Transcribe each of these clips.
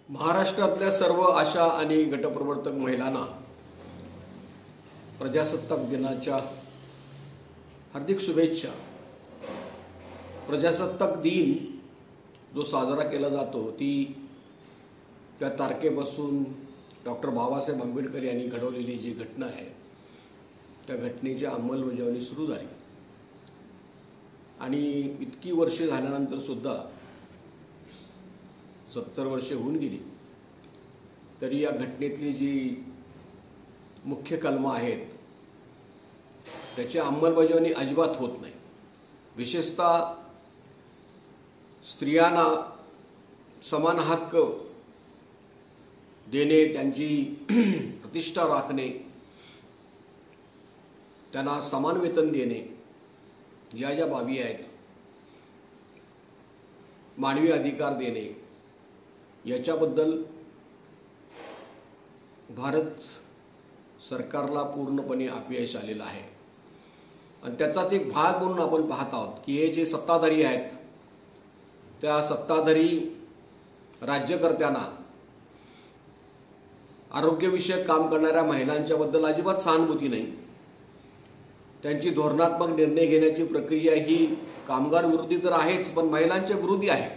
महाराष्ट्रातल्या सर्व आशा आणि गटप्रवर्तक महिलांना प्रजासत्ताक दिनाच्या हार्दिक शुभेच्छा। प्रजासत्ताक दिन जो साजरा केला जातो त्या तारखेपासून डॉक्टर बाबासाहेब आंबेडकर यांनी घडवलेली जी घटना आहे त्या घटनेची अंमलबजावणी सुरू झाली आणि इतकी वर्षे झाल्यानंतर सुद्धा 70 वर्षे होऊन गेली तरी या घटनेतली जी मुख्य कलमं आहेत त्याची अंमलबजावणी अजिबात होत नाही। विशेषतः स्त्रियांना समान हक्क देणे, त्यांची प्रतिष्ठा राखणे, त्यांना समान वेतन देणे या ज्या बाबी आहेत, मानवी अधिकार देणे, याच्याबद्दल भारत सरकारला पूर्णपणे अपयश आलेलं आहे आणि त्याचाच एक भाग म्हणून आपण पाहत आहोत की हे जे सत्ताधारी आहेत त्या सत्ताधारी राज्यकर्त्यांना आरोग्यविषयक काम करणाऱ्या महिलांच्या बद्दल अजिबात सहानुभूती नाही। त्यांची धोरणात्मक निर्णय घेण्याची प्रक्रिया ही कामगार विरोधी तर आहेच पण महिलांच्या विरोधी आहे।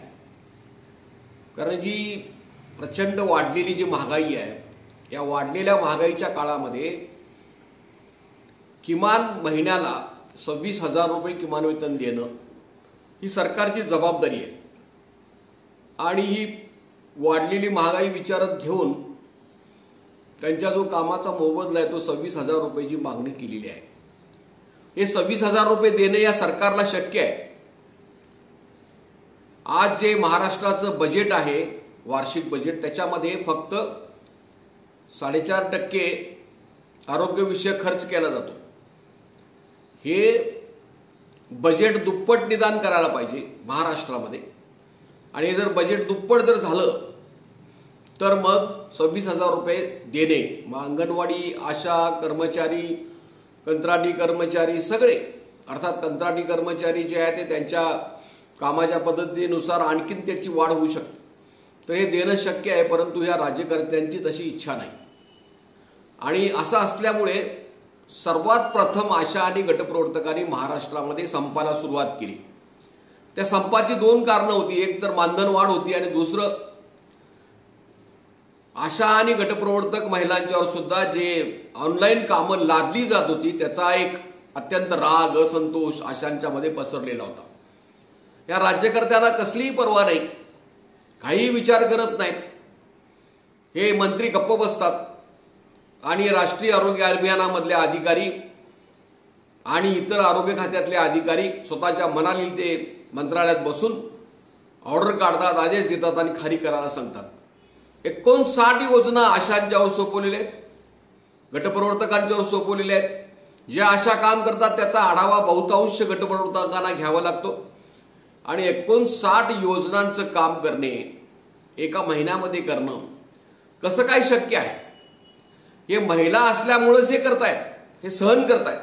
कारण जी प्रचंड वाढलेली जी महागाई आहे या वाढलेल्या महागाईच्या काळामध्ये किमान महिन्याला 26,000 रुपये किमान वेतन देणं ही सरकारची जबाबदारी आहे आणि ही वाढलेली महागाई विचारात घेऊन त्यांच्या जो कामाचा मोबदला आहे तो 26,000 रुपयाची मागणी केलेली आहे। हे 26,000 रुपये देणे या सरकारला शक्य आहे। आज जे महाराष्ट्राचं बजेट आहे वार्षिक बजेट त्याच्यामध्ये फक्त 4.5% आरोग्यविषयक खर्च केला जातो। हे बजेट दुप्पट निदान करायला पाहिजे महाराष्ट्रामध्ये आणि जर बजेट दुप्पट जर झालं तर मग 26,000 रुपये देणे मग अंगणवाडी, आशा कर्मचारी, कंत्राटी कर्मचारी सगळे अर्थात कंत्राटी कर्मचारी जे आहेत ते त्यांच्या कामाच्या पद्धतीनुसार आणखीन त्याची वाढ होऊ शकते तर हे देणं शक्य आहे परंतु या राज्यकर्त्यांची तशी इच्छा नाही आणि असं असल्यामुळे सर्वात प्रथम आशा आणि गटप्रवर्तकांनी महाराष्ट्रामध्ये संपाला सुरुवात केली। त्या संपाची 2 कारणं होती, एक तर मानधन वाढ होती आणि दुसरं आशा आणि गटप्रवर्तक महिलांच्यावर सुद्धा जे ऑनलाईन कामं लादली जात होती त्याचा एक अत्यंत राग असंतोष आशांच्या मध्ये पसरलेला होता। या राज्यकर्त्यांना कसलीही पर्वा नाही, काही विचार करत नाही। हे मंत्री गप्प बसतात आणि राष्ट्रीय आरोग्य अभियानामधले अधिकारी आणि इतर आरोग्य खात्यातले अधिकारी स्वतःच्या मनाली ते मंत्रालयात बसून ऑर्डर काढतात, आदेश देतात आणि खाली करायला सांगतात। 59 योजना आशांच्यावर सोपवलेल्या आहेत, गटप्रवर्तकांच्यावर सोपवलेल्या आहेत। जे आशा काम करतात त्याचा आढावा बहुतांश गटप्रवर्तकांना घ्यावा लागतो आणि 59 योजनांचं काम करणे एका महिन्यामध्ये करणं कसं काय शक्य आहे? हे महिला असल्यामुळेच हे करतायत, हे सहन करतायत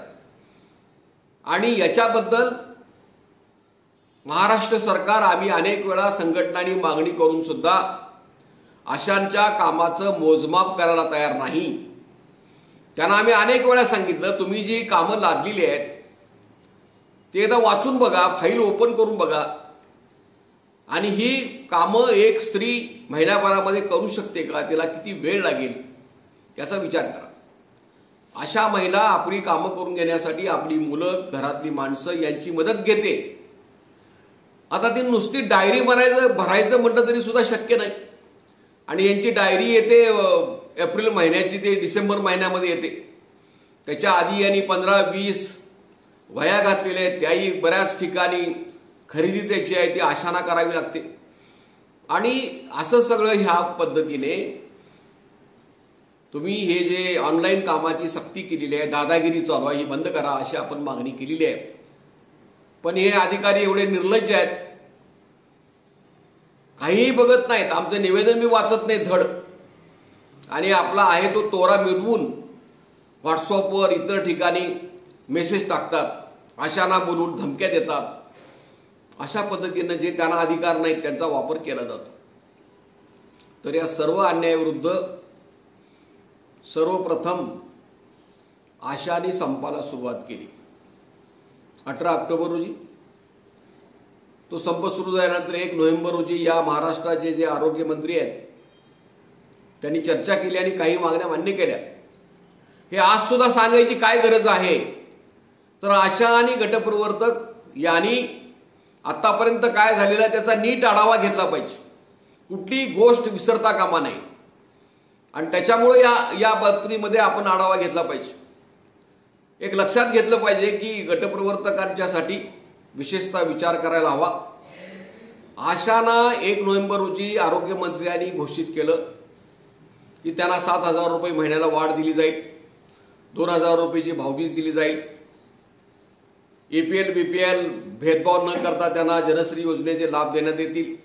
आणि याच्याबद्दल महाराष्ट्र सरकार आम्ही अनेक वेळा संघटनांनी मागणी करून सुद्धा आशांच्या कामाचं मोजमाप करायला तयार नाही। त्यांना आम्ही अनेक वेळा सांगितलं तुम्ही जी कामं लादलेली आहेत ते एकदा वाचून बघा, फाईल ओपन करून बघा आणि ही कामं एक स्त्री महिन्याभरामध्ये करू शकते का, तिला किती वेळ लागेल याचा विचार करा। अशा महिला आपली कामं करून घेण्यासाठी आपली मुलं, घरातली माणसं यांची मदत घेते। आता ती नुसती डायरी भरायचं म्हटलं तरी सुद्धा शक्य नाही आणि यांची डायरी येते एप्रिल महिन्याची, ते डिसेंबर महिन्यामध्ये येते। त्याच्या आधी यांनी 15-20 वह्या घातलेल्या आहेत, त्याही बऱ्याच ठिकाणी खरेदी त्याची आहे ती आशांना करावी लागते आणि असं सगळं ह्या पद्धतीने तुम्ही हे जे ऑनलाईन कामाची सक्ती केलेली आहे, दादागिरी चालू आहे, ही बंद करा अशी आपण मागणी केलेली आहे। पण हे अधिकारी एवढे निर्लज्ज आहेत, काहीही बघत नाहीत। आमचं निवेदन मी वाचत नाही धड आणि आपला आहे तो तोरा मिळवून व्हॉट्सअपवर इतर ठिकाणी मेसेज टाकतात, आशांना बोलून धमक्या देतात। अशा पद्धतीने जे त्यांना अधिकार नाहीत त्यांचा वापर केला जातो। तर या सर्व अन्यायाविरुद्ध सर्वप्रथम आशाने संपाला सुरुवात केली 18 ऑक्टोबर रोजी। तो संप सुरू झाल्यानंतर 1 नोव्हेंबर रोजी या महाराष्ट्राचे जे आरोग्यमंत्री आहेत त्यांनी चर्चा केली आणि काही मागण्या मान्य केल्या। हे आज सुद्धा सांगायची काय गरज आहे, तर आशा आणि गटप्रवर्तक यांनी आतापर्यंत काय झालेला त्याचा नीट आढावा घेतला पाहिजे, कुठली गोष्ट विसरता कामा नये आणि त्याच्यामुळे या बाबतीमध्ये आपण आढावा घेतला पाहिजे। एक लक्षात घेतलं पाहिजे की गटप्रवर्तकांच्यासाठी विशेषतः विचार करायला हवा। आशाना 1 नोव्हेंबर रोजी आरोग्यमंत्र्यांनी घोषित केलं की त्यांना 7,000 रुपये महिन्याला वाढ दिली जाईल, 2,000 रुपयेची भाऊबीज दिली जाईल, APL BPL भेदभाव न करता त्यांना जनश्री योजनेचे लाभ देण्यात येतील।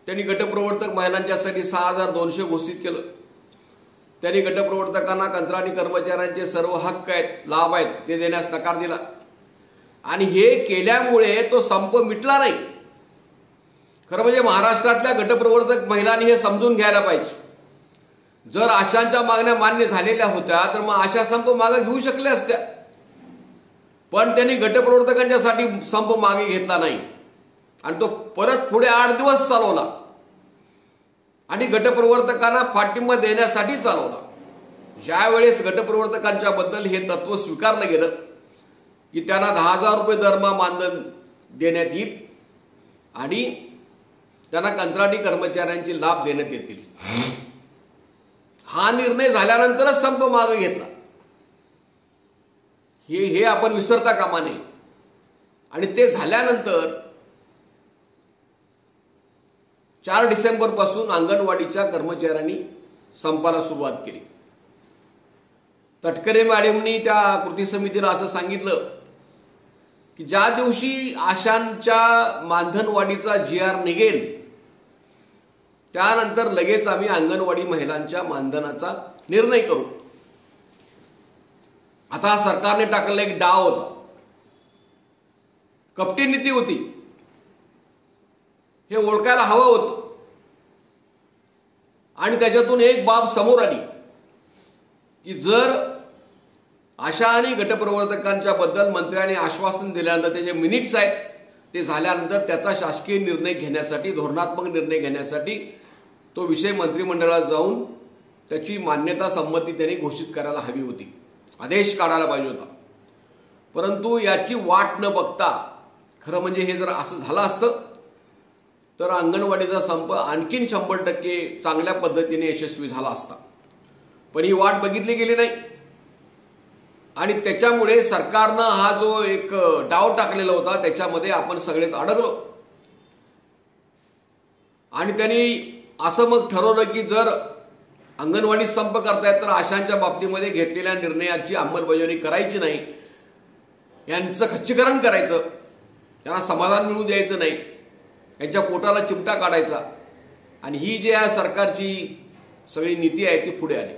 त्यांनी गटप्रवर्तक महिलांच्यासाठी 6,200 घोषित केलं। त्यांनी गटप्रवर्तकांना कंत्राटी कर्मचाऱ्यांचे सर्व हक्क आहेत, लाभ आहेत ते देण्यास नकार दिला आणि हे केल्यामुळे तो संप मिटला नाही। खरं म्हणजे महाराष्ट्रातल्या गटप्रवर्तक महिलांनी हे समजून घ्यायला पाहिजे। जर आशांच्या मागण्या मान्य झालेल्या होत्या तर मग आशा संप मागे घेऊ शकल्या असत्या, पण त्यांनी गटप्रवर्तकांच्यासाठी संप मागे घेतला नाही आणि तो परत पुढे 8 दिवस चालवला आणि गटप्रवर्तकांना पाठिंबा देण्यासाठी चालवला। ज्यावेळेस गटप्रवर्तकांच्या बद्दल हे तत्व स्वीकारलं गेलं की त्यांना 10,000 रुपये दरमहा मानधन देण्यात येईल आणि त्यांना कंत्राटी कर्मचाऱ्यांचे लाभ देण्यात येतील, हा निर्णय झाल्यानंतरच संप मागे घेतला। हे आपण विसरता कामा नये आणि ते झाल्यानंतर 4 डिसेंबर पासून अंगणवाडीच्या कर्मचाऱ्यांनी संपाला सुरुवात केली। तटकरे मॅडमनी त्या कृती समितीला असं सांगितलं की ज्या दिवशी आशांच्या मानधनवाढीचा GR निघेल त्यानंतर लगेच आम्ही अंगणवाडी महिलांच्या मानधनाचा निर्णय करू। आता सरकारने टाकलेला एक डाव होता, कपटी नीती होती, हे ओळखायला हवं होतं आणि त्याच्यातून एक बाब समोर आली की जर आशा आणि गटप्रवर्तकांच्या बद्दल मंत्र्यांनी आश्वासन दिल्यानंतर त्याचे मिनिट्स आहेत, ते झाल्यानंतर त्याचा शासकीय निर्णय घेण्यासाठी, धोरणात्मक निर्णय घेण्यासाठी तो विषय मंत्रिमंडळात जाऊन त्याची मान्यता संमती त्यांनी घोषित करायला हवी होती, आदेश काढायला पाहिजे होता। परंतु याची वाट न बघता खरं म्हणजे हे जर असं झालं असतं तर अंगणवाडीचा संप आणखीन 100% चांगल्या पद्धतीने यशस्वी झाला असता, पण ही वाट बघितली गेली नाही आणि त्याच्यामुळे सरकारनं हा जो एक डाव टाकलेला होता त्याच्यामध्ये आपण सगळेच अडकलो आणि त्यांनी असं मग ठरवलं की जर अंगणवाडी संप करतायत तर आशांच्या बाबतीमध्ये घेतलेल्या निर्णयाची अंमलबजावणी करायची नाही, यांचं खच्चीकरण करायचं, त्यांना समाधान मिळू द्यायचं नाही, यांच्या पोटाला चिमटा काढायचा आणि ही जी आहे सरकारची सगळी नीती आहे ती पुढे आली।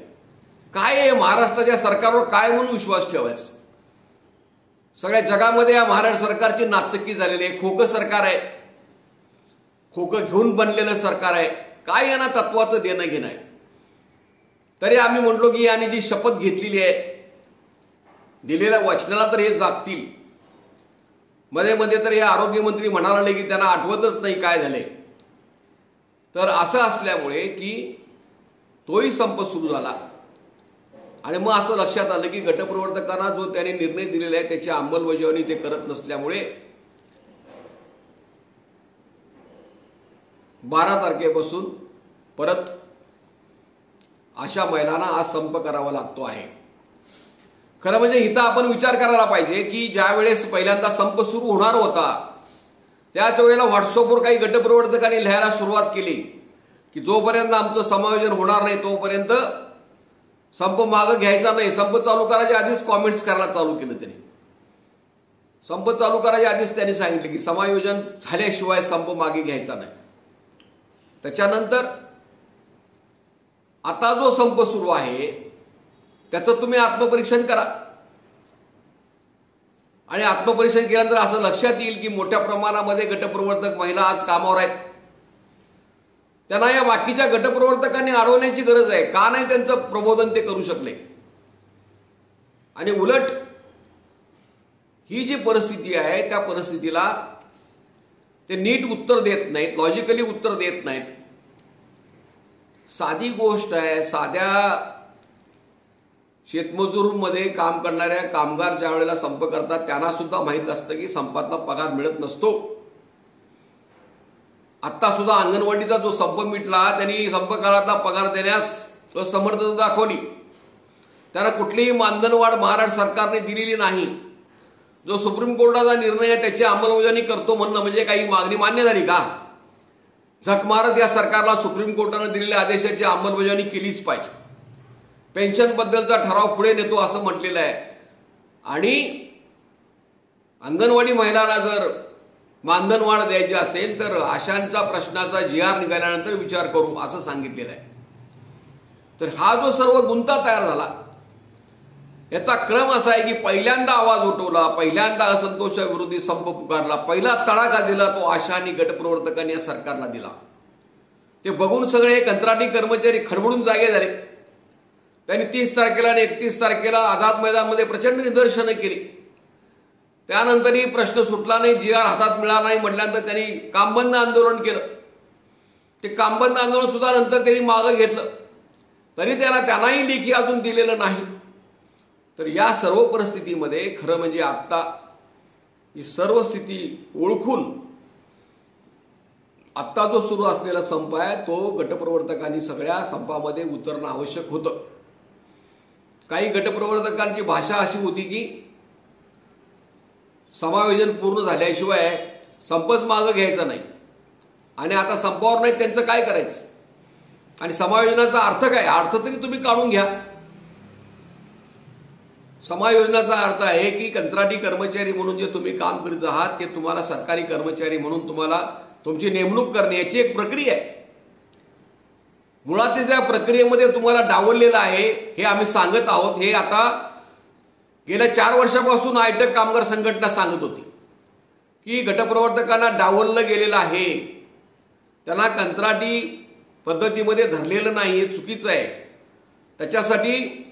काय आहे महाराष्ट्राच्या सरकारवर काय म्हणून विश्वास ठेवायचा? सगळ्या जगामध्ये या महाराष्ट्र सरकारची नाचक्की झालेली आहे, खोकं सरकार आहे, खोकं घेऊन बनलेलं सरकार आहे, काय यांना तत्वाचं देणं घेणं आहे। तरी आम्ही म्हटलो की यांनी जी शपथ घेतलेली आहे दिलेल्या वचनाला तर हे जागतील। मध्ये मध्ये तर हे आरोग्यमंत्री म्हणाले की त्यांना आठवतच नाही काय झाले, तर असं असल्यामुळे की तोही संप सुरू झाला आणि मग असं लक्षात आलं की गटप्रवर्तकांना जो त्याने निर्णय दिलेला आहे त्याची अंमलबजावणी ते करत नसल्यामुळे 12 तारखेपासून परत अशा महिलांना आज संप करावा लागतो आहे। खरं म्हणजे इथं आपण विचार करायला पाहिजे की ज्या वेळेस पहिल्यांदा संप सुरू होणार होता त्याच वेळेला व्हॉट्सअपवर काही गटप्रवर्तकांनी लिहायला सुरुवात केली की जोपर्यंत आमचं समायोजन होणार नाही तोपर्यंत संप मागे घ्यायचा नाही। संप चालू करायच्या आधीच कॉमेंट्स करायला चालू केलं त्यांनी। संप चालू करायच्या आधीच त्यांनी सांगितलं की समायोजन झाल्याशिवाय संप मागे घ्यायचा नाही। त्याच्यानंतर आता जो संप सुरू आहे त्याचं तुम्ही आत्मपरीक्षण करा आणि आत्मपरीक्षण केल्यानंतर असं लक्षात येईल की मोठ्या प्रमाणामध्ये गटप्रवर्तक महिला आज कामावर आहेत, त्यांना या बाकीच्या गटप्रवर्तकांनी अडवण्याची गरज आहे. का नाही त्यांचं प्रबोधन ते करू शकले? आणि उलट ही जी परिस्थिती आहे त्या परिस्थितीला ते नीट उत्तर देत नाहीत, लॉजिकली उत्तर देत नाहीत. साधी गोष्ट आहे, साध्या शेतमजूरमध्ये काम करणाऱ्या कामगार ज्या वेळेला संप करतात त्यांना सुद्धा माहीत असतं की संपातला पगार मिळत नसतो. आत्ता सुद्धा अंगणवाडीचा जो संप मिटला त्यांनी संप काळातला पगार देण्यास असमर्थता दाखवली. त्यांना कुठलीही मानधनवाढ महाराष्ट्र सरकारने दिलेली नाही. जो सुप्रीम कोर्टाचा निर्णय आहे त्याची अंमलबजावणी करतो म्हणणं म्हणजे काही मागणी मान्य झाली का? झक मारत या सरकारला सुप्रीम कोर्टाने दिलेल्या आदेशाची अंमलबजावणी केलीच पाहिजे. पेन्शन बद्दलचा ठराव पुढे नेतो असं म्हटलेलं आहे. आणि अंगणवाडी महिलांना जर मानधनवाढ द्यायची असेल तर आशांच्या प्रश्नाचा GR निघाल्यानंतर विचार करू असं सांगितलेलं आहे. तर हा जो सर्व गुंता तयार झाला याचा क्रम असा आहे की पहिल्यांदा आवाज उठवला, पहिल्यांदा असंतोषाविरोधी संप पुकारला, पहिला तडाखा दिला तो आशा आणि गटप्रवर्तकांनी या सरकारला दिला. ते बघून सगळे कंत्राटी कर्मचारी खडबडून जागे झाले. त्यांनी 30 तारखेला आणि 31 तारखेला आझाद मैदानमध्ये प्रचंड निदर्शनं केली. त्यानंतरही प्रश्न सुटला नाही, GR हातात मिळाला नाही म्हटल्यानंतर त्यांनी कामबंद आंदोलन केलं. ते कामबंद आंदोलन सुद्धा नंतर त्यांनी मागं घेतलं, तरी त्यांनाही लेखी अजून दिलेलं नाही. तर या सर्व परिस्थितीमध्ये खरं म्हणजे आत्ता ही सर्व स्थिती ओळखून आत्ता जो सुरू असलेला संप आहे तो गटप्रवर्तकांनी सगळ्या संपामध्ये उतरणं आवश्यक होतं. काही गटप्रवर्तकांची भाषा अशी होती की समायोजन पूर्ण झाल्याशिवाय संपच मागं घ्यायचा नाही आणि आता संपावर नाही त्यांचं काय करायचं आणि समायोजनाचा अर्थ काय? अर्थ तरी तुम्ही काढून घ्या. समायोजनाचा अर्थ आहे की कंत्राटी कर्मचारी म्हणून जे तुम्ही काम करीत आहात ते तुम्हाला सरकारी कर्मचारी म्हणून तुम्हाला तुमची नेमणूक करणे याची एक प्रक्रिया आहे. मुळात ज्या प्रक्रियेमध्ये तुम्हाला डावललेलं आहे हे आम्ही सांगत आहोत. हे आता गेल्या 4 वर्षापासून आयटक कामगार संघटना सांगत होती की गटप्रवर्तकांना डावललं गेलेलं आहे, त्यांना कंत्राटी पद्धतीमध्ये धरलेलं नाही, हे चुकीचं आहे. त्याच्यासाठी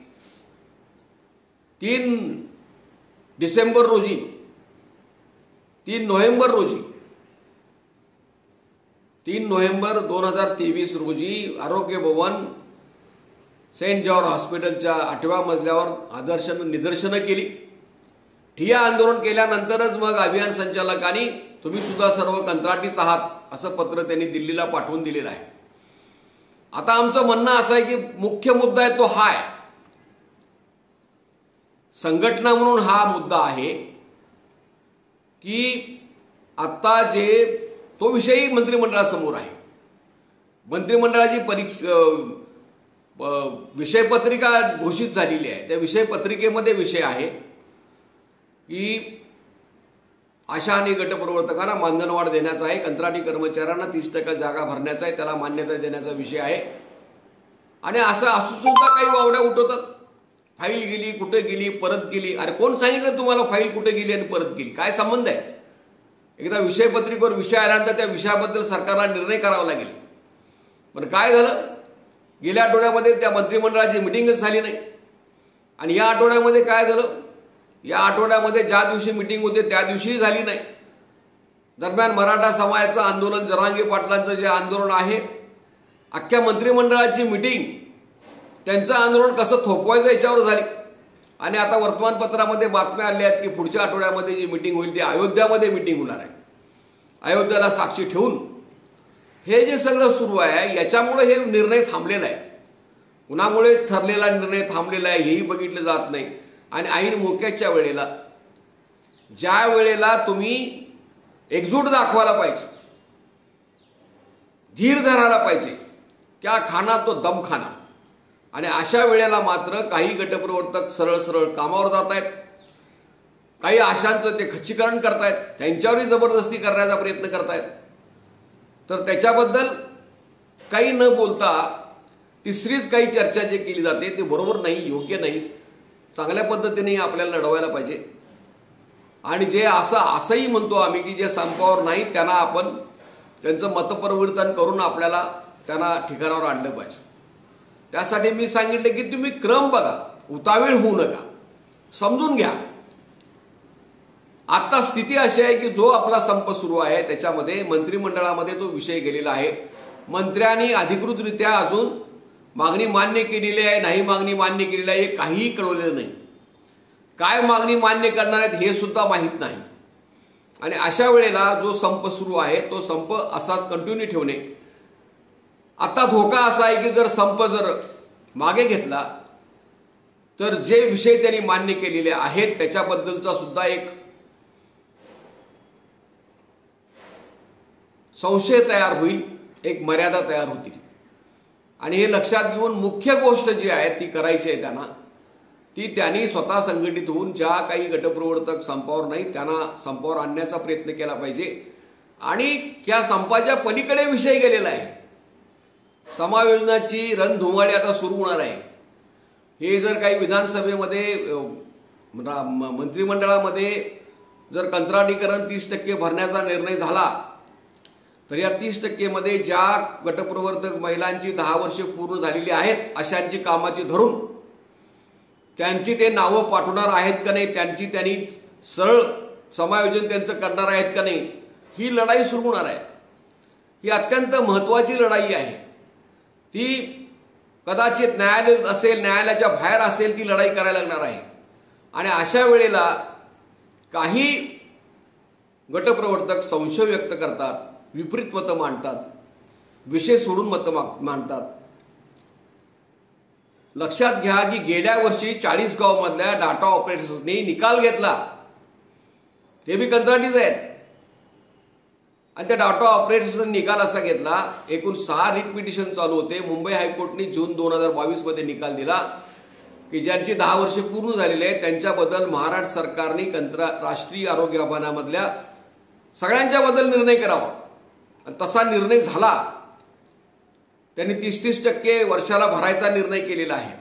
3 डिसेंबर रोजी 3 नोव्हेंबर 2023 रोजी आरोग्य भवन सेंट जॉर्ज हॉस्पिटलच्या 8व्या मजल्यावर निदर्शनं केली. ठिय्या आंदोलन केल्यानंतरच मग अभियान संचालकांनी तुम्ही सुद्धा सर्व कंत्राटीच आहात असं पत्र त्यांनी दिल्लीला पाठवून दिलेलं आहे. आता आमचं म्हणणं असं आहे की मुख्य मुद्दा आहे तो हा आहे, संघटना म्हणून हा मुद्दा आहे की आता जे तो विषयही मंत्रिमंडळासमोर आहे. मंत्रिमंडळाची विषयपत्रिका घोषित झालेली आहे. त्या विषयपत्रिकेमध्ये विषय आहे की आशा आणि गटप्रवर्तकांना मानधनवाढ देण्याचा आहे, कंत्राटी कर्मचाऱ्यांना 30% जागा भरण्याचा आहे, त्याला मान्यता देण्याचा विषय आहे. आणि असं असून सुद्धा काही वावड्या उठवतात. फाईल गेली, कुठे गेली, परत गेली. अरे कोण सांगितलं तुम्हाला फाईल कुठे गेली आणि परत गेली? काय संबंध आहे? एकदा विषयपत्रिकेवर विषय आल्यानंतर त्या विषयाबद्दल सरकारला निर्णय करावा लागेल. पण काय झालं, गेल्या आठवड्यामध्ये त्या मंत्रिमंडळाची मिटिंगच झाली नाही. आणि या आठवड्यामध्ये काय झालं, या आठवड्यामध्ये ज्या दिवशी मिटिंग होते त्या दिवशीही झाली नाही. दरम्यान मराठा समाजाचं आंदोलन, जरांगे पाटलांचं जे आंदोलन आहे, अख्ख्या मंत्रिमंडळाची मिटिंग त्यांचं आंदोलन कसं थोपवायचं याच्यावर झाली. आणि आता वर्तमानपत्रामध्ये बातम्या आल्या आहेत की पुढच्या आठवड्यामध्ये जी मिटिंग होईल ती अयोध्यामध्ये मिटिंग होणार आहे. अयोध्याला साक्षी ठेवून हे जे सगळं सुरू आहे याच्यामुळे हे निर्णय थांबलेला आहे. कुणामुळे ठरलेला निर्णय थांबलेला आहे हेही बघितलं जात नाही. आणि ऐन मोक्याच्या वेळेला, ज्या वेळेला तुम्ही एकजूट दाखवायला पाहिजे, धीर धरायला पाहिजे, क्या खाना तो दम खाना, आणि अशा वेळेला मात्र काही गटप्रवर्तक सरळ सरळ कामावर जात आहेत, काही आशांचं ते खच्चीकरण करतायत, त्यांच्यावरही जबरदस्ती करण्याचा प्रयत्न करतायत. तर त्याच्याबद्दल काही न बोलता तिसरीच काही चर्चा जे केली जाते ते बरोबर नाही, योग्य नाही. चांगल्या पद्धतीने आपल्याला लढवायला पाहिजे. आणि जे असंही म्हणतो आम्ही की जे संपावर नाही त्यांना आपण त्यांचं मतपरिवर्तन करून आपल्याला त्यांना ठिकाणावर आणलं पाहिजे. त्यासाठी मी सांगितलं की तुम्ही क्रम बघा, उतावीळ होऊ नका, समजून घ्या. आता स्थिती अशी आहे की जो आपला संप सुरू आहे त्याच्यामध्ये मंत्रिमंडळामध्ये तो विषय गेलेला आहे. मंत्र्यांनी अधिकृतरित्या अजून मागणी मान्य केलेली आहे, नाही मागणी मान्य केलेली आहे हे काहीही कळवलेलं नाही. काय मागणी मान्य करणार आहेत हे सुद्धा माहीत नाही. आणि अशा वेळेला जो संप सुरू आहे तो संप असाच कंटिन्यू ठेवणे. आता धोका असा आहे की जर संप जर मागे घेतला तर जे विषय त्यांनी मान्य केलेले आहेत त्याच्याबद्दलचा सुद्धा एक संशय तयार होईल, एक मर्यादा तयार होतील. आणि हे लक्षात घेऊन मुख्य गोष्ट जी आहे ती करायची आहे त्यांना, ती त्यांनी स्वतः संघटित होऊन ज्या काही गटप्रवर्तक संपावर नाही त्यांना संपावर आणण्याचा प्रयत्न केला पाहिजे. आणि या संपाच्या पलीकडे विषय गेलेला आहे. समायोजनाची रणधुमाळी आता सुरू होणार आहे. हे जर काही विधानसभेमध्ये मंत्रिमंडळामध्ये जर कंत्राटीकरण 30% भरण्याचा निर्णय झाला तर या 30% मध्ये ज्या गटप्रवर्तक महिलांची 10 वर्षे पूर्ण झालेली आहेत अशांची कामाची धरून त्यांची ते नावं पाठवणार आहेत का नाही, त्यांनी सरळ समायोजन त्यांचं करणार आहेत का नाही, ही लढाई सुरू होणार आहे. ही अत्यंत महत्त्वाची लढाई आहे. ती कदाचित न्यायालय असेल, न्यायालयाच्या बाहेर असेल, ती लढाई करायला लागणार आहे. आणि अशा वेळेला काही गटप्रवर्तक संशय व्यक्त करतात, विपरीत मतं मांडतात, विषय सोडून मतं मांडतात. लक्षात घ्या की गेल्या वर्षी 40 गावांमधल्या डाटा ऑपरेटर्सनी निकाल घेतला. ते बी कंत्राटीच आहेत. आणि त्या डाटा ऑपरेटर्सचा निकाल असा घेतला, एकूण 6 रिट पिटिशन चालू होते. मुंबई हायकोर्टने जून 2022 मध्ये निकाल दिला की ज्यांची 10 वर्षे पूर्ण झालेली आहे त्यांच्याबद्दल महाराष्ट्र सरकारने राष्ट्रीय आरोग्य अभियानामधल्या सगळ्यांच्याबद्दल निर्णय करावा. आणि तसा निर्णय झाला. त्यांनी 30% वर्षाला भरायचा निर्णय केलेला आहे.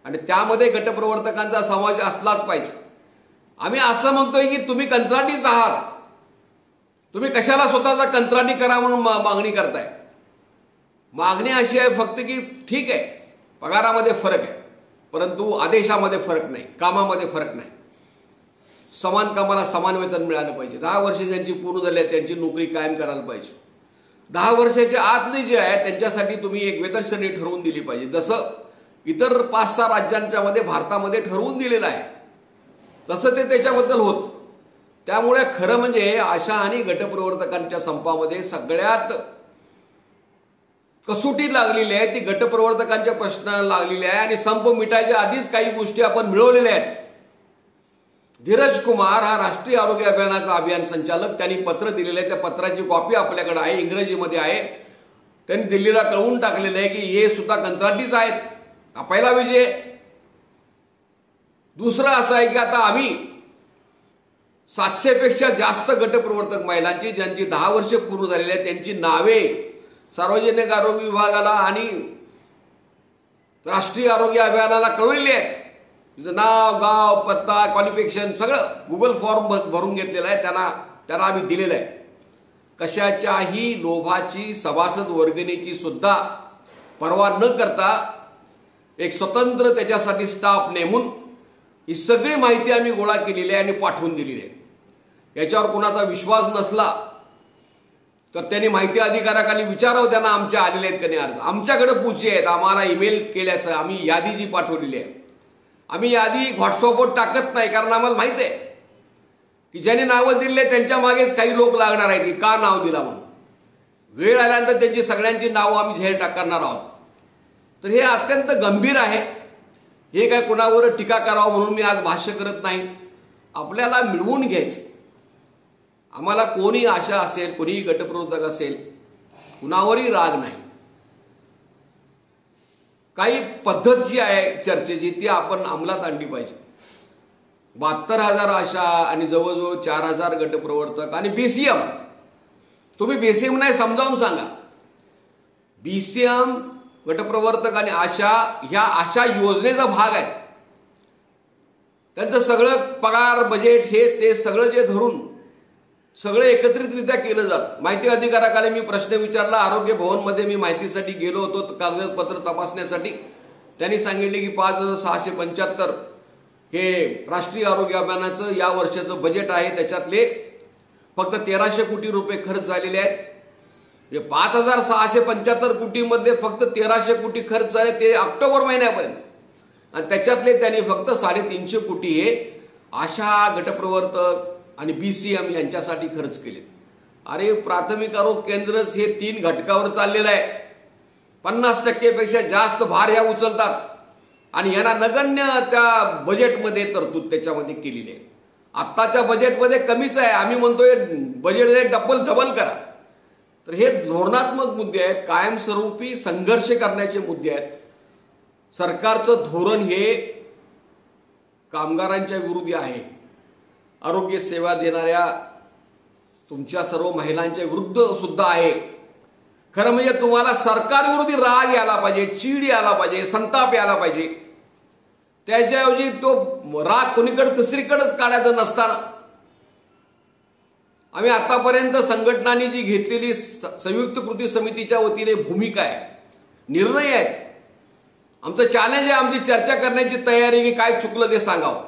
आणि त्यामध्ये गटप्रवर्तकांचा समावेश असलाच पाहिजे. आम्ही असं म्हणतोय की तुम्ही कंत्राटीच आहात, तुम्ही कशाला स्वतःचा कंत्राटी करा म्हणून मागणी करताय. मागणी अशी आहे फक्त की ठीक आहे पगारामध्ये फरक आहे परंतु आदेशामध्ये फरक नाही, कामामध्ये फरक नाही. समान कामाला समान वेतन मिळालं पाहिजे. 10 वर्ष ज्यांची पूर्ण झाली आहे त्यांची नोकरी कायम करायला पाहिजे. 10 वर्षाच्या आतली जे आहे त्यांच्यासाठी तुम्ही एक वेतन श्रेणी ठरवून दिली पाहिजे, जसं इतर 5-6 राज्यांच्या मध्ये भारतामध्ये ठरवून दिलेलं आहे तसं ते त्याच्याबद्दल होत. त्यामुळे खरं म्हणजे आशा आणि गटप्रवर्तकांच्या संपामध्ये सगळ्यात कसोटी लागलेली आहे ती गटप्रवर्तकांच्या प्रश्नाला लागलेली आहे. आणि संप मिटायच्या आधीच काही गोष्टी आपण मिळवलेल्या आहेत. धीरज कुमार हा राष्ट्रीय आरोग्य अभियानाचा अभियान संचालक, त्यांनी पत्र दिलेलं आहे. त्या पत्राची कॉपी आपल्याकडे आहे, इंग्रजीमध्ये आहे. त्यांनी दिल्लीला कळवून टाकलेलं आहे की हे सुद्धा कंत्राटीच आहेत. हा पहिला विजय. दुसरं असं आहे की आता आम्ही 700 पेक्षा जास्त गटप्रवर्तक महिलांची ज्यांची 10 वर्षे पूर्ण झालेली आहेत त्यांची नावे सार्वजनिक आरोग्य विभागाला आणि राष्ट्रीय आरोग्य अभियानाला कळवलेली आहेत. तिचं नाव, गाव, पत्ता, क्वालिफिकेशन सगळं गुगल फॉर्म भरून घेतलेलं आहे. त्यांना आम्ही दिलेलं आहे. कशाच्याही लोभाची, सभासद वर्गणीची सुद्धा पर्वा न करता एक स्वतंत्र त्याच्यासाठी स्टाफ नेमून ही सगळी माहिती आम्ही गोळा केलेली आहे आणि पाठवून दिलेली आहे. याच्यावर कोणाचा विश्वास नसला तर त्यांनी माहिती अधिकाराखाली विचारावं त्यांना आमच्या आलेले आहेत का नाही अर्ज. आमच्याकडे पुची आहेत, आम्हाला ईमेल केल्यास आम्ही यादी जी पाठवलेली आहे. आम्ही यादी व्हॉट्सअपवर टाकत नाही कारण आम्हाला माहित आहे की ज्यांनी नावं दिले त्यांच्या मागेच काही लोक लागणार आहेत की का नाव दिला म्हणून. वेळ आल्यानंतर त्यांची सगळ्यांची नावं आम्ही जाहीर करणार आहोत. तर हे अत्यंत गंभीर आहे. हे काय कुणावर टीका करावं म्हणून मी आज भाष्य करत नाही. आपल्याला मिळवून घ्यायचं. आम्हाला कोणी आशा असेल, कोणीही गटप्रवर्तक असेल, कुणावरही राग नाही. काही पद्धत जी आहे चर्चेची ती आपण अंमलात आणली पाहिजे. 72,000 आशा आणि जवळजवळ 4,000 गटप्रवर्तक आणि बीसीएम. तुम्ही बीसीएम नाही समजावून सांगा. बीसीएम, गटप्रवर्तक आणि आशा ह्या आशा योजनेचा भाग आहे. त्यांचं सगळं पगार, बजेट हे ते सगळं जे धरून सगळे एकत्रितरित्या केलं जात। माहिती अधिकाराखाली मी प्रश्न विचारला, आरोग्य भवनमध्ये मी माहितीसाठी गेलो होतो कागदपत्र तपासण्यासाठी। त्यांनी सांगितले की 5,675 हे राष्ट्रीय आरोग्य अभियानाचं या वर्षाचं बजेट आहे, त्याच्यातले फक्त 1300 कोटी रुपये खर्च झालेले आहेत। 5,675 कोटीमध्ये फक्त 1300 कोटी खर्च झाले, ते ऑक्टोबर महिन्यापर्यंत, आणि त्याच्यातले त्यांनी फक्त 350 कोटी हे आशा, गटप्रवर्तक आणि BCM यांच्यासाठी खर्च केले। अरे प्राथमिक आरोग्य केंद्रच हे 3 घटकावर चाललेलं आहे, 50% पेक्षा जास्त भार या उचलतात, आणि यांना नगण्य त्या बजेटमध्ये तरतूद त्याच्यामध्ये केलेली आहे। आत्ताच्या बजेटमध्ये कमीच आहे, आम्ही म्हणतोय बजेट डबल करा। तर हे धोरणात्मक मुद्दे आहेत, कायमस्वरूपी संघर्ष करण्याचे मुद्दे आहेत। सरकारचं धोरण हे कामगारांच्या विरुद्ध आहे, आरोग्य सेवा देणाऱ्या तुमच्या सर्व महिलांच्या विरुद्ध सुद्धा आहे। खरं म्हणजे तुम्हाला सरकार विरोधी राग यायला पाहिजे, चीड यायला पाहिजे, संताप यायला पाहिजे। त्याच्याऐवजी तो राग कोणीकडे दुसरीकडेच काढायचा नसताना आम्ही आतापर्यंत संघटनांनी जी घेतलेली संयुक्त कृती समितीच्या वतीने भूमिका आहे, निर्णय आहेत, आमचं चॅलेंज आहे, आमची चर्चा करण्याची तयारी की काय चुकलं ते सांगावं,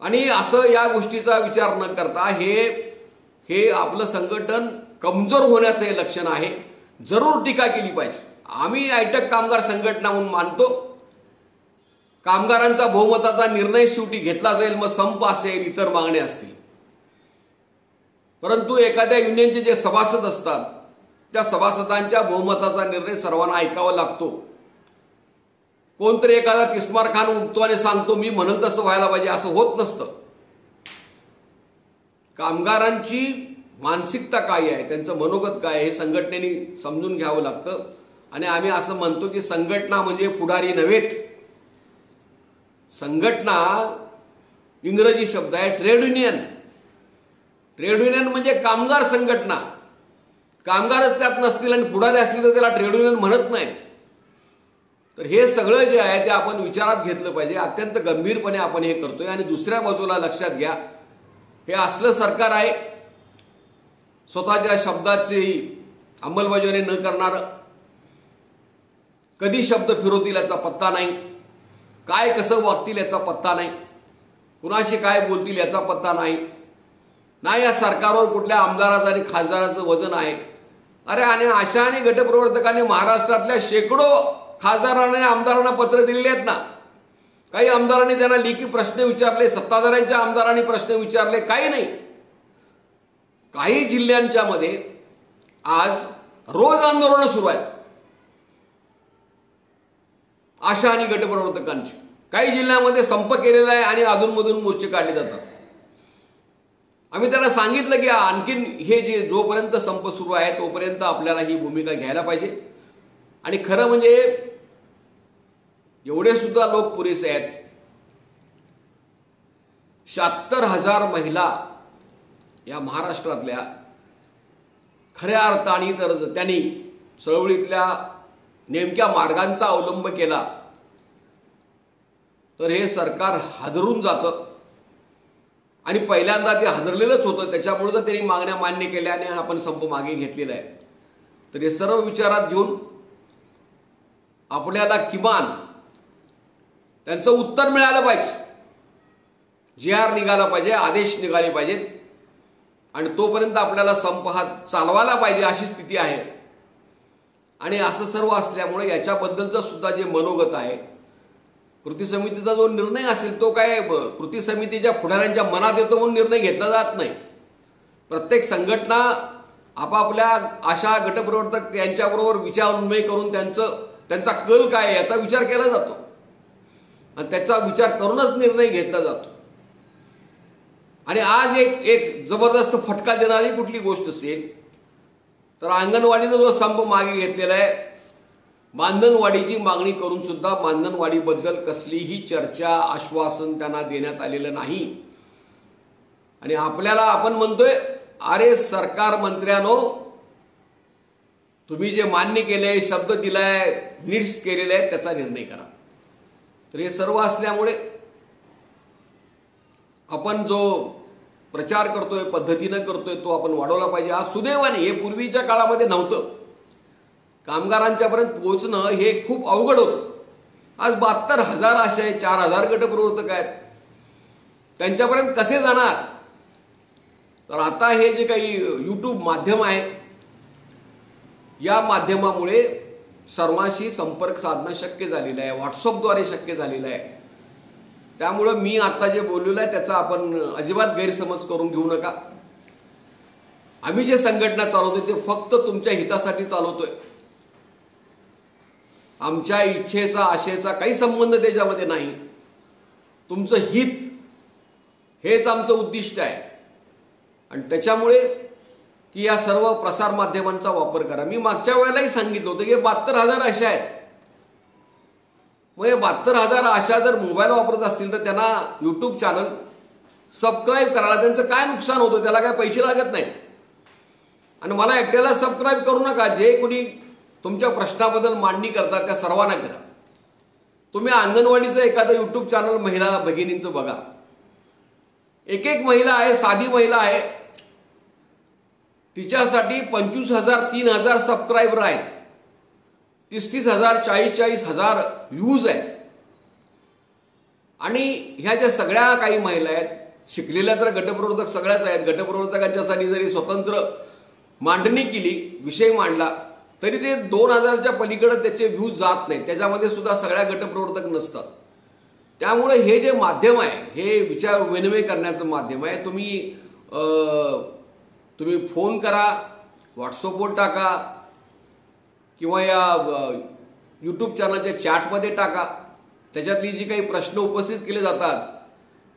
आणि असं या गोष्टीचा विचार न करता हे आपलं संघटन कमजोर होण्याचं हे लक्षण आहे। जरूर टीका केली पाहिजे। आम्ही आयटक कामगार संघटना म्हणून मानतो, कामगारांचा बहुमताचा निर्णय शेवटी घेतला जाईल, मग संप असेल, इतर मागण्या असतील, परंतु एखाद्या युनियनचे जे सभासद असतात त्या सभासदांच्या बहुमताचा निर्णय सर्वांना ऐकावा लागतो। कोणतरी एखादा किस्मार खान उठतो आणि सांगतो मी म्हणेल तसं व्हायला पाहिजे, असं होत नसतं। कामगारांची मानसिकता काय आहे, त्यांचं मनोगत काय आहे, हे संघटनेने समजून घ्यावं लागतं। आणि आम्ही असं म्हणतो की संघटना म्हणजे पुढारी नव्हेत, संघटना इंग्रजी शब्द आहे ट्रेड युनियन। ट्रेड युनियन म्हणजे कामगार संघटना, कामगारच त्यात नसतील आणि पुढारी असतील तर त्याला ट्रेड युनियन म्हणत नाही। तर हे सगळं जे आहे ते आपण विचारात घेतलं पाहिजे, अत्यंत गंभीरपणे आपण हे करतोय। आणि दुसऱ्या बाजूला लक्षात घ्या, हे असलं सरकार आहे स्वतःच्या शब्दाची अंमलबजावणी न करणारं, कधी शब्द फिरवतील याचा पत्ता नाही, काय कसं वागतील याचा पत्ता नाही, कुणाशी काय बोलतील याचा पत्ता नाही, ना या सरकारवर कुठल्या आमदाराचं आणि खासदाराचं वजन आहे। अरे आणि आशा आणि गटप्रवर्तकांनी महाराष्ट्रातल्या शेकडो खासदारांना आणि आमदारांना पत्र दिलेले आहेत ना। काही आमदारांनी त्यांना लेखी प्रश्न विचारले, सत्ताधाऱ्यांच्या आमदारांनी प्रश्न विचारले, काही नाही। काही जिल्ह्यांच्या मध्ये आज रोज आंदोलन सुरू आहेत आशा आणि गटप्रवर्तकांची, काही जिल्ह्यांमध्ये संप केलेला आहे आणि अधूनमधून मोर्चे काढले जातात। आम्ही त्यांना सांगितलं की आणखीन हे जे जोपर्यंत संप सुरू आहे तोपर्यंत आपल्याला ही भूमिका घ्यायला पाहिजे। आणि खरं म्हणजे एवढे सुद्धा लोक पुरेसे आहेत, 76,000 महिला या महाराष्ट्रातल्या खऱ्या अर्थाने तर त्यांनी चळवळीतल्या नेमक्या मार्गांचा अवलंब केला तर हे सरकार हादरून जातं। आणि पहिल्यांदा ते हादरलेलंच होतं, त्याच्यामुळे तर त्यांनी मागण्या मान्य केल्या आणि आपण संप मागे घेतलेला आहे। तर हे सर्व विचारात घेऊन आपल्याला किमान त्यांचं उत्तर मिळालं पाहिजे, GR निघाला पाहिजे, आदेश निघाले पाहिजेत, आणि तोपर्यंत आपल्याला संप हा चालवायला पाहिजे अशी स्थिती आहे। आणि असं सर्व असल्यामुळे याच्याबद्दलचं सुद्धा जे मनोगत आहे, कृती समितीचा जो निर्णय असेल तो काय कृती समितीच्या पुढाऱ्यांच्या मनात येतो म्हणून निर्णय घेतला जात नाही। प्रत्येक संघटना आपापल्या आशा गटप्रवर्तक यांच्याबरोबर विचारविनिमय करून त्यांचा कल काय याचा विचार केला जातो आणि त्याचा विचार करूनच निर्णय घेतला जातो। आणि आज एक जबरदस्त फटका देणारी कुठली गोष्ट असेल तर अंगणवाडीनं जो संप मागे घेतलेला आहे, मानधनवाढीची मागणी करून सुद्धा मानधनवाढीबद्दल कसलीही चर्चा, आश्वासन त्यांना देण्यात आलेलं नाही। आणि आपण म्हणतोय अरे सरकार मंत्र्यानो, तुम्ही जे मान्य केले, शब्द दिलाय, नीड्स केलेले आहेत त्याचा निर्णय करा। तर हे सर्व असल्यामुळे आपण जो प्रचार करतोय, पद्धतीनं करतोय, तो आपण वाढवला पाहिजे. आज सुदैवाने हे पूर्वीच्या काळामध्ये नव्हतं. कामगारांच्यापर्यंत पोहोचणं हे खूप अवघड होतं. आज 72,000 असे आहेत, 4,000 गटप्रवर्तक आहेत, त्यांच्यापर्यंत कसे जाणार? तर आता हे जे काही यूट्यूब माध्यम आहे, या माध्यमामुळे सर्वांशी संपर्क साधणं शक्य झालेलं आहे, व्हॉट्सअपद्वारे शक्य झालेलं आहे. त्यामुळं मी आता जे बोललेलं आहे त्याचा आपण अजिबात गैरसमज करून घेऊ नका. आम्ही जे संघटना चालवतोय ते फक्त तुमच्या हितासाठी चालवतोय. आमच्या इच्छेचा आशेचा काही संबंध त्याच्यामध्ये नाही. तुमचं हित हेच आमचं उद्दिष्ट आहे. आणि त्याच्यामुळे की या सर्व प्रसार माध्यमांचा वापर करा. मी मागच्या वेळेलाही सांगितलं होतं की 72,000 आशा आहेत. मग हे 72,000 आशा जर मोबाईल वापरत असतील तर त्यांना यूट्यूब चॅनल सबस्क्राईब करायला त्यांचं काय नुकसान होतं? त्याला काय पैसे लागत नाही. आणि मला एकट्याला सबस्क्राईब करू नका. जे कोणी तुमच्या प्रश्नाबद्दल मांडणी करतात त्या सर्वांना करा. तुम्ही अंगणवाडीचं एखादं यूट्यूब चॅनल महिला भगिनींचं बघा. एक एक महिला आहे, साधी महिला आहे, तिच्यासाठी 25,000 3,000 सबस्क्रायबर आहेत, 30,000 40,000 व्ह्यूज आहेत. आणि ह्या ज्या सगळ्या काही महिला आहेत, शिकलेल्या तर गटप्रवर्तक सगळ्याच आहेत. गटप्रवर्तकांच्यासाठी जरी स्वतंत्र मांडणी केली, विषय मांडला, तरी ते 2,000च्या पलीकडे त्याचे व्ह्यूज जात नाहीत. त्याच्यामध्ये सुद्धा सगळ्या गटप्रवर्तक नसतात. त्यामुळे हे जे माध्यम आहे हे विचार विनिमय करण्याचं माध्यम आहे. तुम्ही फोन करा, व्हॉट्सअपवर टाका किंवा या यूट्यूब चॅनलच्या चॅटमध्ये टाका. त्याच्यातली जी काही प्रश्न उपस्थित केले जातात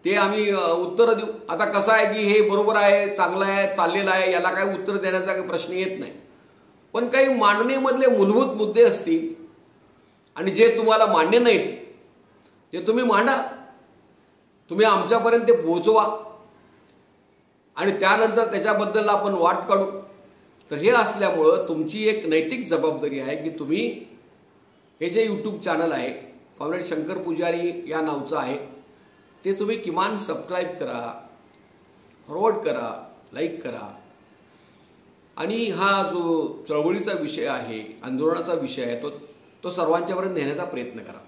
ते आम्ही उत्तरं देऊ. आता कसं आहे की हे बरोबर आहे, चांगलं आहे, चाललेलं आहे, याला काही उत्तर देण्याचा काही प्रश्न येत नाही. पण काही मांडणीमधले मूलभूत मुद्दे असतील आणि जे तुम्हाला मान्य नाहीत ते तुम्ही मांडा. तुम्ही आमच्यापर्यंत ते पोहोचवा आणि त्यानंतर त्याच्याबद्दल आपण वाट काढू. तर हे असल्यामुळं तुमची एक नैतिक जबाबदारी आहे की तुम्ही हे जे यूट्यूब चॅनल आहे, कॉम्रेड शंकर पुजारी या नावचं आहे, ते तुम्ही किमान सबस्क्राईब करा, फॉरवर्ड करा, लाईक करा. आणि हा जो चळवळीचा विषय आहे, आंदोलनाचा विषय आहे, तो सर्वांच्यापर्यंत नेण्याचा प्रयत्न करा.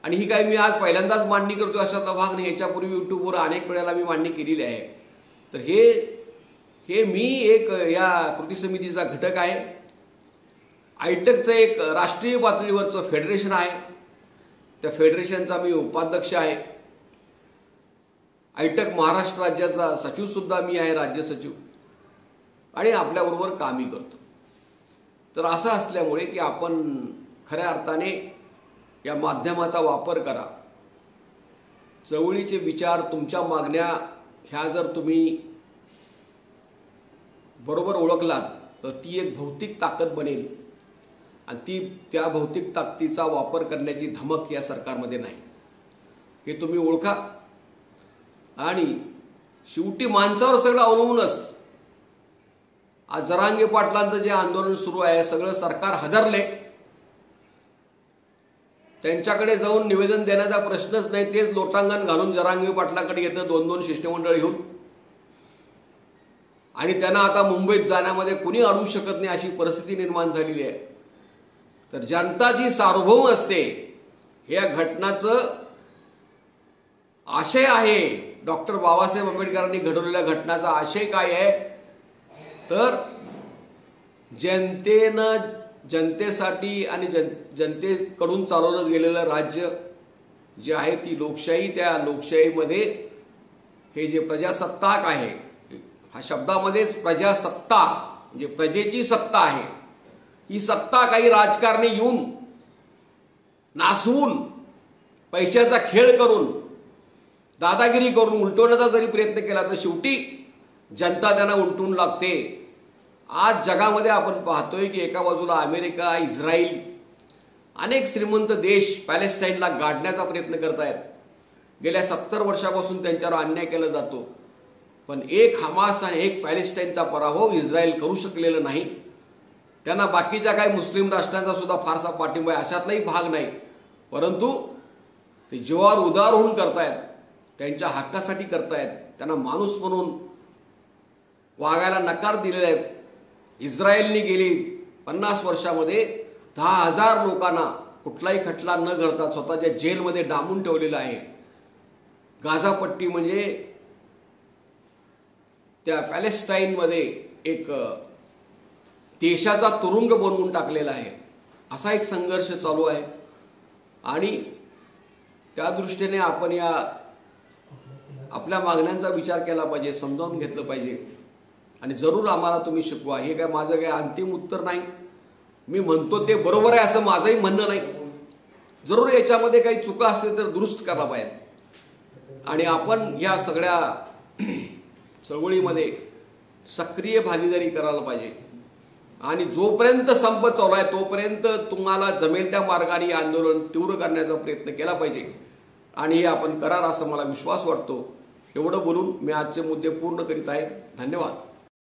आणि ही काय मी आज पहिल्यांदाच मांडणी करतो अशातला भाग नाही. याच्यापूर्वी यूट्यूबवर अनेक वेळेला मी मांडणी केलेली आहे. तर हे मी एक या कृती समितीचा घटक आहे. आयटकचं एक राष्ट्रीय पातळीवरचं फेडरेशन आहे. त्या फेडरेशनचा मी उपाध्यक्ष आहे. आयटक महाराष्ट्र राज्याचा सचिव सुद्धा मी आहे, राज्य सचिव. आणि आपल्याबरोबर कामही करतो. तर असं असल्यामुळे की आपण खऱ्या अर्थाने या माध्यमाचा वापर करा. चळवळीचे विचार, तुमच्या मागण्या ह्या जर तुम्ही बरोबर ओळखलात तर ती एक भौतिक ताकद बनेल. आणि त्या भौतिक ताकदीचा वापर करण्याची धमक या सरकारमध्ये नाही. हे तुम्ही ओळखा. आणि शेवटी माणसावर सगळं अवलंबून असतं. आज जरांगे पाटलांचं जे आंदोलन सुरू आहे, सगळं सरकार हादरले. त्यांच्याकडे जाऊन निवेदन देण्याचा प्रश्नच नाही. तेच लोटांगण घालून जरांगे पाटलाकडे येतं 2-2 शिष्टमंडळ घेऊन. आणि त्यांना आता मुंबईत जाण्यामध्ये कुणी अडवू शकत नाही अशी परिस्थिती निर्माण झालेली आहे. तर जनताची सार्वभौम असते. या घटनाचं आशय आहे, डॉक्टर बाबासाहेब आंबेडकरांनी घडवलेल्या घटनाचा आशय काय आहे? तर जनतेसाठी आणि जनतेकडून चालवलं गेलेलं राज्य जे आहे ती लोकशाही. त्या लोकशाहीमध्ये हे जे प्रजासत्ताक आहे, हा शब्दामध्येच प्रजासत्ता म्हणजे प्रजेची सत्ता आहे. ही सत्ता काही राजकारणी येऊन नासवून पैशाचा खेळ करून दादागिरी करून उलटवण्याचा जरी प्रयत्न केला तर शेवटी जनता त्यांना उलटून लागते. आज जगामध्ये आपण पाहतोय की एका बाजूला अमेरिका, इस्रायल, अनेक श्रीमंत देश पॅलेस्टाईनला गाडण्याचा प्रयत्न करतायत. गेल्या 70 वर्षापासून त्यांच्यावर अन्याय केला जातो. पण एक हमास आणि एक पॅलेस्टाईनचा पराभव इस्रायल करू शकलेला नाही. त्यांना बाकीच्या काही मुस्लिम राष्ट्रांचा सुद्धा फारसा पाठिंबा आहे अशातलाही भाग नाही. परंतु ते जीवावर उदार होऊन करतायत. त्यांच्या हक्कासाठी करतायत, त्यांना माणूस म्हणून वागायला नकार दिलेला आहे. इस्रायलने गेली 50 वर्षामध्ये 10,000 लोकांना कुठलाही खटला न करता स्वतःच्या जेलमध्ये डांबून ठेवलेलं आहे. गाझापट्टी म्हणजे त्या पॅलेस्टाईनमध्ये एक देशाचा तुरुंग बनवून टाकलेला आहे. असा एक संघर्ष चालू आहे आणि त्या दृष्टीने आपण या आपल्या मागण्यांचा विचार केला पाहिजे, समजावून घेतलं पाहिजे आणि जरूर आम्हाला तुम्ही शिकवा. हे काय माझं काय अंतिम उत्तर नाही. मी म्हणतो ते बरोबर आहे असं माझंही म्हणणं नाही. जरूर याच्यामध्ये काही चुका असतील तर दुरुस्त करायला पाहिजे आणि आपण या सगळ्या चळवळीमध्ये सक्रिय भागीदारी करायला पाहिजे आणि जोपर्यंत संप चालू आहे तोपर्यंत तुम्हाला जमेल त्या मार्गाने आंदोलन तीव्र करण्याचा प्रयत्न केला पाहिजे आणि हे आपण कराल असं मला विश्वास वाटतो. एवढं बोलून मी आजचे मुद्दे पूर्ण करीत आहे. धन्यवाद.